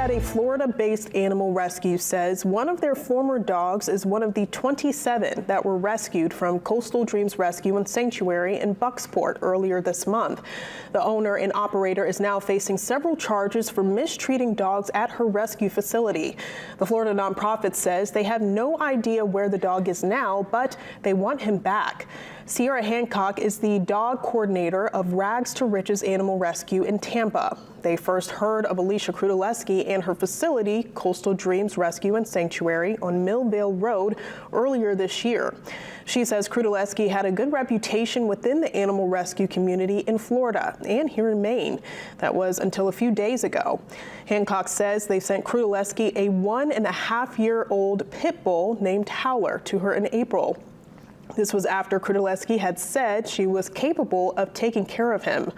at a Florida-based animal rescue says one of their former dogs is one of the 27 that were rescued from Coastal Dreams Rescue and Sanctuary in Bucksport earlier this month. The owner and operator is now facing several charges for mistreating dogs at her rescue facility. The Florida nonprofit says they have no idea where the dog is now, but they want him back. Sierra Hancock is the dog coordinator of Rags to Riches Animal Rescue in Tampa. They first heard of Alicia Krutulewski and her facility, Coastal Dreams Rescue and Sanctuary on Millvale Road, earlier this year. She says Krutulewski had a good reputation within the animal rescue community in Florida and here in Maine. That was until a few days ago. Hancock says they sent Krutulewski a 1.5-year-old pit bull named Howler to her in April. This was after Krutulewski had said she was capable of taking care of him.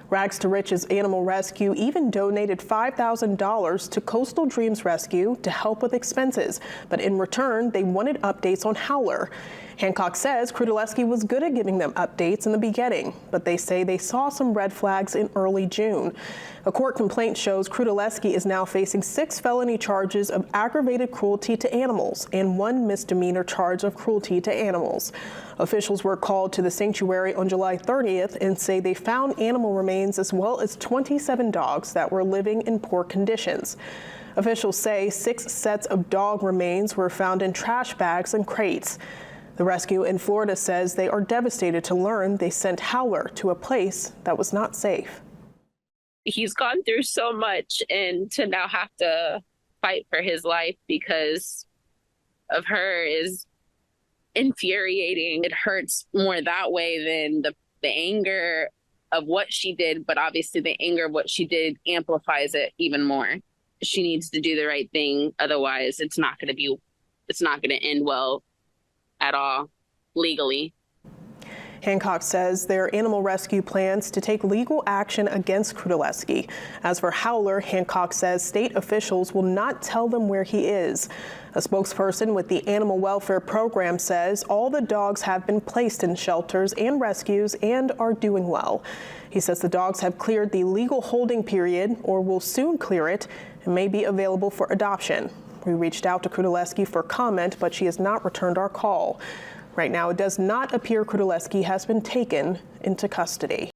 Rags to Riches Animal Rescue even donated $5,000 to Coastal Dreams Rescue to help with expenses, but in return, they wanted updates on Howler. Hancock says Krutulewski was good at giving them updates in the beginning, but they say they saw some red flags in early June. A court complaint shows Krutulewski is now facing 6 felony charges of aggravated cruelty to animals and 1 misdemeanor charge of cruelty to animals. Officials were called to the sanctuary on July 30th and say they found animal remains as well as 27 dogs that were living in poor conditions. Officials say 6 sets of dog remains were found in trash bags and crates. The rescue in Florida says they are devastated to learn they sent Howler to a place that was not safe. He's gone through so much, and to now have to fight for his life because of her is infuriating. It hurts more that way than the anger of what she did, but obviously the anger of what she did amplifies it even more. She needs to do the right thing, otherwise it's not going to end well at all legally. Hancock says their animal rescue plans to take legal action against Krutulewski. As for Howler, Hancock says state officials will not tell them where he is. A spokesperson with the Animal Welfare Program says all the dogs have been placed in shelters and rescues and are doing well. He says the dogs have cleared the legal holding period or will soon clear it and may be available for adoption. We reached out to Krutulewski for comment, but she has not returned our call. Right now, it does not appear Krutulewski has been taken into custody.